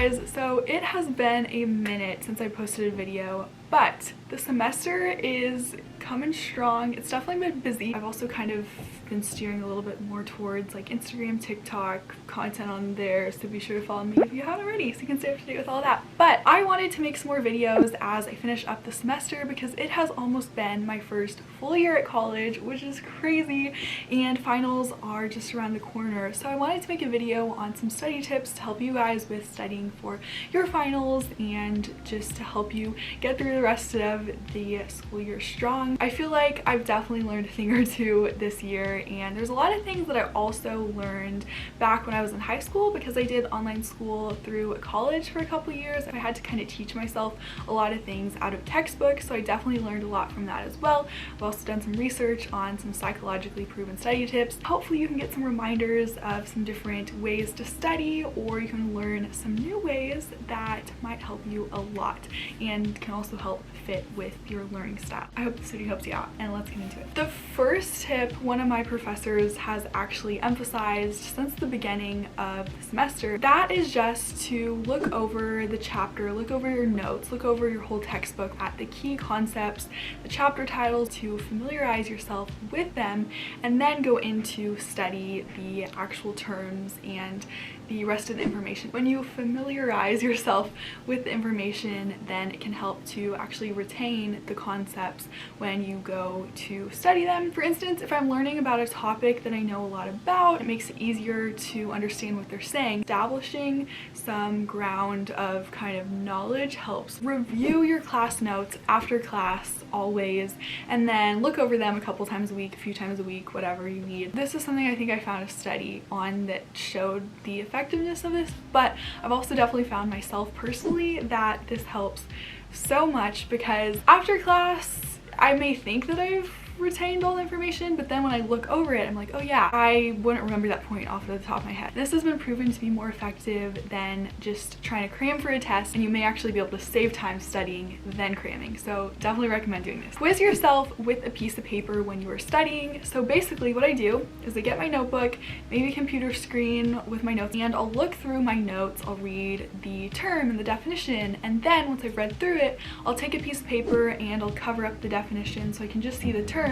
guys, so it has been a minute since I posted a video, but the semester is coming strong. It's definitely been busy. I've also kind of been steering a little bit more towards like Instagram, TikTok, content on there, so be sure to follow me if you haven't already so you can stay up to date with all that. But I wanted to make some more videos as I finish up the semester because it has almost been my first full year at college, which is crazy, and finals are just around the corner. So I wanted to make a video on some study tips to help you guys with studying for your finals and just to help you get through the rest of the school year strong. I feel like I've definitely learned a thing or two this year, and there's a lot of things that I also learned back when I was in high school because I did online school through college for a couple years. I had to kind of teach myself a lot of things out of textbooks, so I definitely learned a lot from that as well. I've also done some research on some psychologically proven study tips. Hopefully you can get some reminders of some different ways to study, or you can learn some new ways that might help you a lot and can also help fit with your learning style. I hope this video helps you out, and let's get into it. The first tip one of my professors has actually emphasized since the beginning of the semester, that is just to look over the chapter, look over your notes, look over your whole textbook at the key concepts, the chapter titles, to familiarize yourself with them, and then go into study the actual terms and the rest of the information. When you familiarize yourself with the information, then it can help to actually retain the concepts when you go to study them. For instance, if I'm learning about a topic that I know a lot about, it makes it easier to understand what they're saying. Establishing some ground of kind of knowledge helps. Review your class notes after class always, and then look over them a couple times a week, a few times a week, whatever you need. This is something I think I found a study on that showed the effectiveness of this, but I've also definitely found myself personally that this helps so much because after class I may think that I've retained all the information, but then when I look over it I'm like, oh yeah, I wouldn't remember that point off the top of my head. This has been proven to be more effective than just trying to cram for a test, and you may actually be able to save time studying than cramming, so definitely recommend doing this. Quiz yourself with a piece of paper when you are studying. So basically what I do is I get my notebook, maybe a computer screen with my notes, and I'll look through my notes, I'll read the term and the definition, and then once I've read through it, I'll take a piece of paper and I'll cover up the definition so I can just see the term,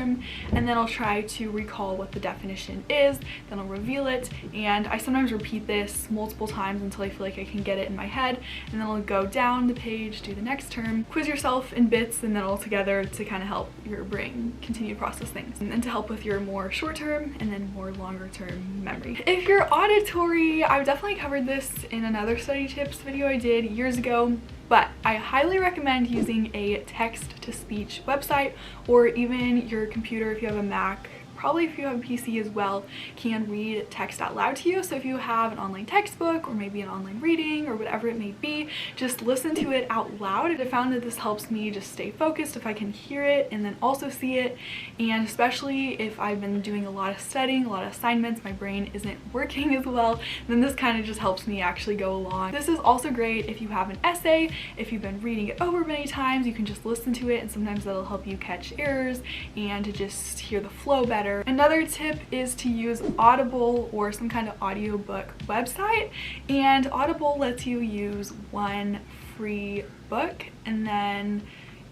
and then I'll try to recall what the definition is, then I'll reveal it, and I sometimes repeat this multiple times until I feel like I can get it in my head, and then I'll go down the page, do the next term, quiz yourself in bits and then all together to kind of help your brain continue to process things and to help with your more short-term and then more longer-term memory. If you're auditory, I've definitely covered this in another study tips video I did years ago, but I highly recommend using a text-to-speech website, or even your computer if you have a Mac. Probably if you have a PC as well, can read text out loud to you. So if you have an online textbook or maybe an online reading or whatever it may be, just listen to it out loud. I found that this helps me just stay focused if I can hear it and then also see it, and especially if I've been doing a lot of studying, a lot of assignments, my brain isn't working as well, then this kind of just helps me actually go along. This is also great if you have an essay, if you've been reading it over many times, you can just listen to it, and sometimes that'll help you catch errors and to just hear the flow better. Another tip is to use Audible or some kind of audiobook website, and Audible lets you use one free book and then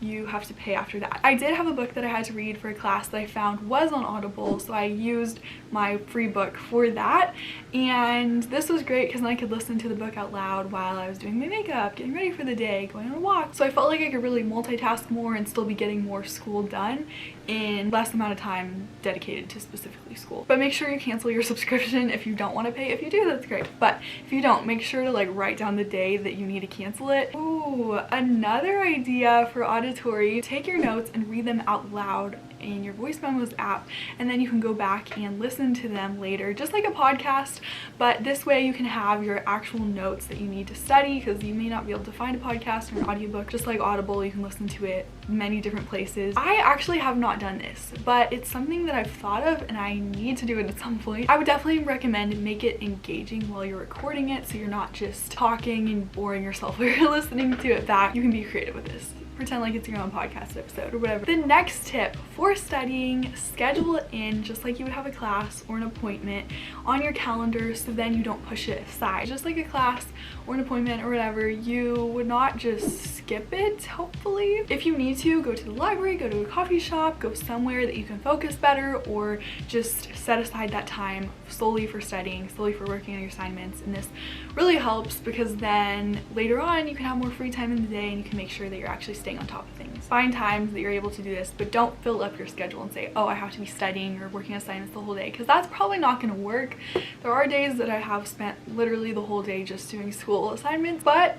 you have to pay after that. I did have a book that I had to read for a class that I found was on Audible, so I used my free book for that, and this was great because then I could listen to the book out loud while I was doing my makeup, getting ready for the day, going on a walk. So I felt like I could really multitask more and still be getting more school done in less amount of time dedicated to specifically school. But make sure you cancel your subscription if you don't want to pay. If you do, that's great, but if you don't, make sure to like write down the day that you need to cancel it. Ooh, another idea for auditory: take your notes and read them out loud in your voice memos app, and then you can go back and listen to them later, just like a podcast. But this way you can have your actual notes that you need to study, because you may not be able to find a podcast or an audiobook. Just like Audible, you can listen to it many different places. I actually have not done this, but it's something that I've thought of and I need to do it at some point. I would definitely recommend make it engaging while you're recording it, so you're not just talking and boring yourself while you're listening to it back. You can be creative with this. pretend like it's your own podcast episode or whatever. The next tip for studying, schedule it in just like you would have a class or an appointment on your calendar, so then you don't push it aside. Just like a class or an appointment or whatever, you would not just skip it, hopefully. If you need to, go to the library, go to a coffee shop, go somewhere that you can focus better, or just set aside that time solely for studying, solely for working on your assignments. And this really helps because then later on you can have more free time in the day and you can make sure that you're actually staying on top of things. Find times that you're able to do this, but don't fill up your schedule and say, oh, I have to be studying or working on assignments the whole day, because that's probably not going to work. There are days that I have spent literally the whole day just doing school assignments, but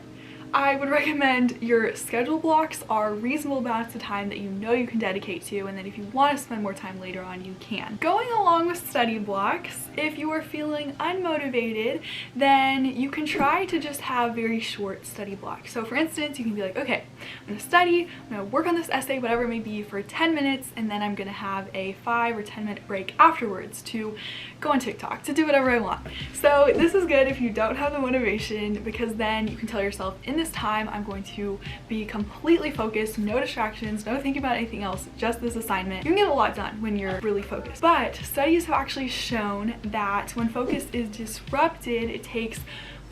I would recommend your schedule blocks are reasonable amounts of time that you know you can dedicate to, and then if you want to spend more time later on, you can. Going along with study blocks, if you are feeling unmotivated, then you can try to just have very short study blocks. So for instance, you can be like, okay, I'm going to study, I'm going to work on this essay, whatever it may be, for 10 minutes, and then I'm going to have a 5 or 10 minute break afterwards to go on TikTok, to do whatever I want. So this is good if you don't have the motivation, because then you can tell yourself, in this time I'm going to be completely focused, no distractions, no thinking about anything else, just this assignment. You can get a lot done when you're really focused. But studies have actually shown that when focus is disrupted, it takes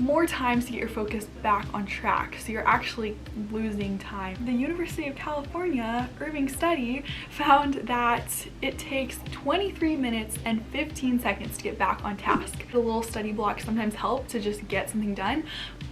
more time to get your focus back on track, so you're actually losing time. The University of California Irving study found that it takes 23 minutes and 15 seconds to get back on task. The little study blocks sometimes help to just get something done,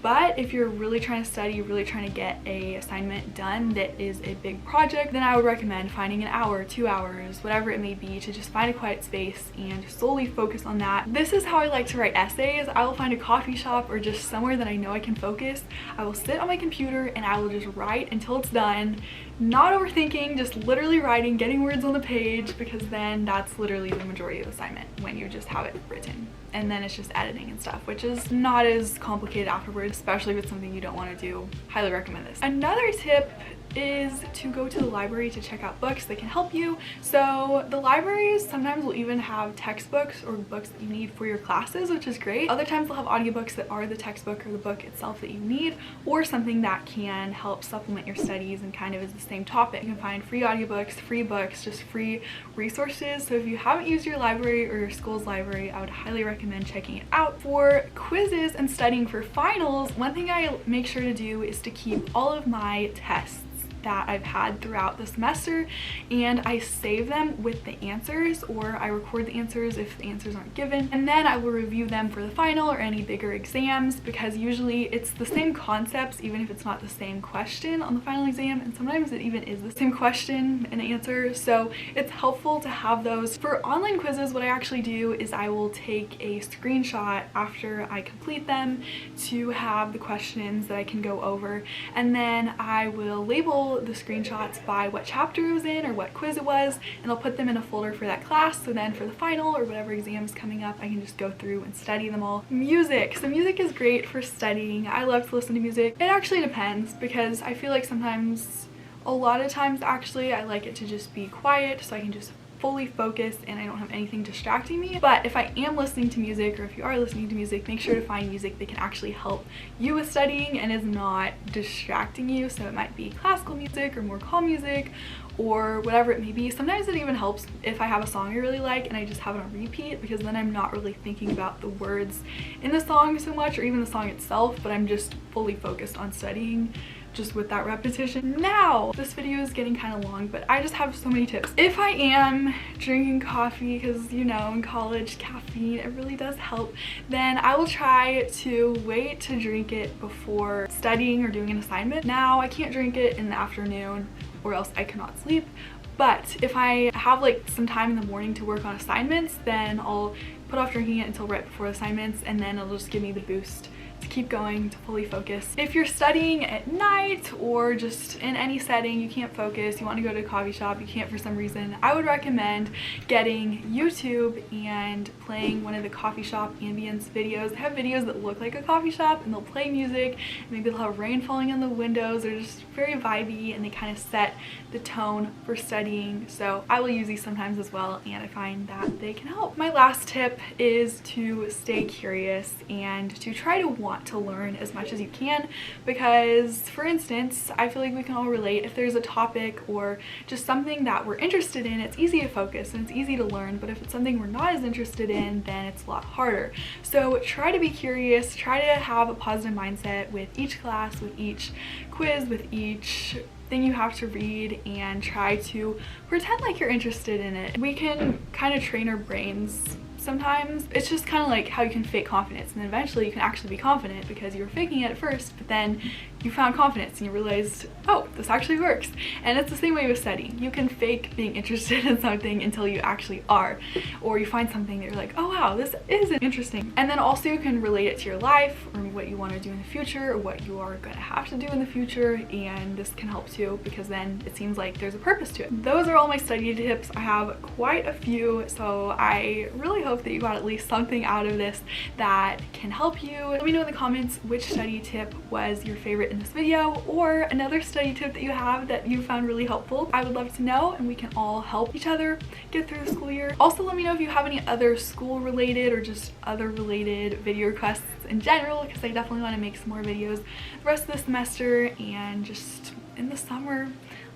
but if you're really trying to study, really trying to get a assignment done that is a big project, then I would recommend finding an hour, 2 hours, whatever it may be, to just find a quiet space and solely focus on that. This is how I like to write essays. I will find a coffee shop or just somewhere that I know I can focus. I will sit on my computer and I will just write until it's done, not overthinking, just literally writing, getting words on the page, because then that's literally the majority of the assignment when you just have it written. And then it's just editing and stuff, which is not as complicated afterwards, especially if it's something you don't want to do. Highly recommend this. Another tip is to go to the library to check out books that can help you. So the libraries sometimes will even have textbooks or books that you need for your classes, which is great. Other times they'll have audiobooks that are the textbook or the book itself that you need, or something that can help supplement your studies and kind of is the same topic. You can find free audiobooks, free books, just free resources. So if you haven't used your library or your school's library, I would highly recommend checking it out. For quizzes and studying for finals, one thing I make sure to do is to keep all of my tests that I've had throughout the semester, and I save them with the answers, or I record the answers if the answers aren't given, and then I will review them for the final or any bigger exams, because usually it's the same concepts even if it's not the same question on the final exam, and sometimes it even is the same question and answer, so it's helpful to have those. For online quizzes, what I actually do is I will take a screenshot after I complete them to have the questions that I can go over, and then I will label the screenshots by what chapter it was in or what quiz it was, and I'll put them in a folder for that class, so then for the final or whatever exam is coming up, I can just go through and study them all. Music. So music is great for studying. I love to listen to music. It actually depends, because I feel like sometimes, a lot of times actually, I like it to just be quiet so I can just fully focused and I don't have anything distracting me. But if I am listening to music, or if you are listening to music, make sure to find music that can actually help you with studying and is not distracting you. So it might be classical music or more calm music or whatever it may be. Sometimes it even helps if I have a song I really like and I just have it on repeat, because then I'm not really thinking about the words in the song so much, or even the song itself, but I'm just fully focused on studying just with that repetition. Now, this video is getting kind of long, but I just have so many tips. If I am drinking coffee, because you know, in college, caffeine, it really does help, then I will try to wait to drink it before studying or doing an assignment. Now, I can't drink it in the afternoon or else I cannot sleep. But if I have like some time in the morning to work on assignments, then I'll put off drinking it until right before assignments, and then it'll just give me the boost to keep going, to fully focus. If you're studying at night or just in any setting, you can't focus, you want to go to a coffee shop, you can't for some reason, I would recommend getting YouTube and playing one of the coffee shop ambience videos. They have videos that look like a coffee shop and they'll play music, and maybe they'll have rain falling on the windows. They're just very vibey and they kind of set the tone for studying. So I will use these sometimes as well, and I find that they can help. My last tip is to stay curious and to try to want to learn as much as you can, because for instance, I feel like we can all relate. If there's a topic or just something that we're interested in, it's easy to focus and it's easy to learn, but if it's something we're not as interested in, then it's a lot harder. So try to be curious, try to have a positive mindset with each class, with each quiz, with each thing you have to read, and try to pretend like you're interested in it. We can kind of train our brains sometimes. It's just kind of like how you can fake confidence, and then eventually you can actually be confident because you were faking it at first, but then you found confidence and you realized, oh, this actually works. And it's the same way with studying. You can fake being interested in something until you actually are, or you find something that you're like, oh wow, this is interesting. And then also you can relate it to your life, or what you want to do in the future, or what you are going to have to do in the future, and this can help too, because then it seems like there's a purpose to it. Those are all my study tips. I have quite a few, so I really hope that you got at least something out of this that can help you. Let me know in the comments which study tip was your favorite in this video, or another study tip that you have that you found really helpful. I would love to know, and we can all help each other get through the school year. Also, let me know if you have any other school related or just other related video requests in general, because I definitely want to make some more videos the rest of the semester and just in the summer.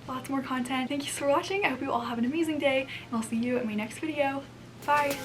Lots more content. Thank you for watching. I hope you all have an amazing day, and I'll see you in my next video. Bye!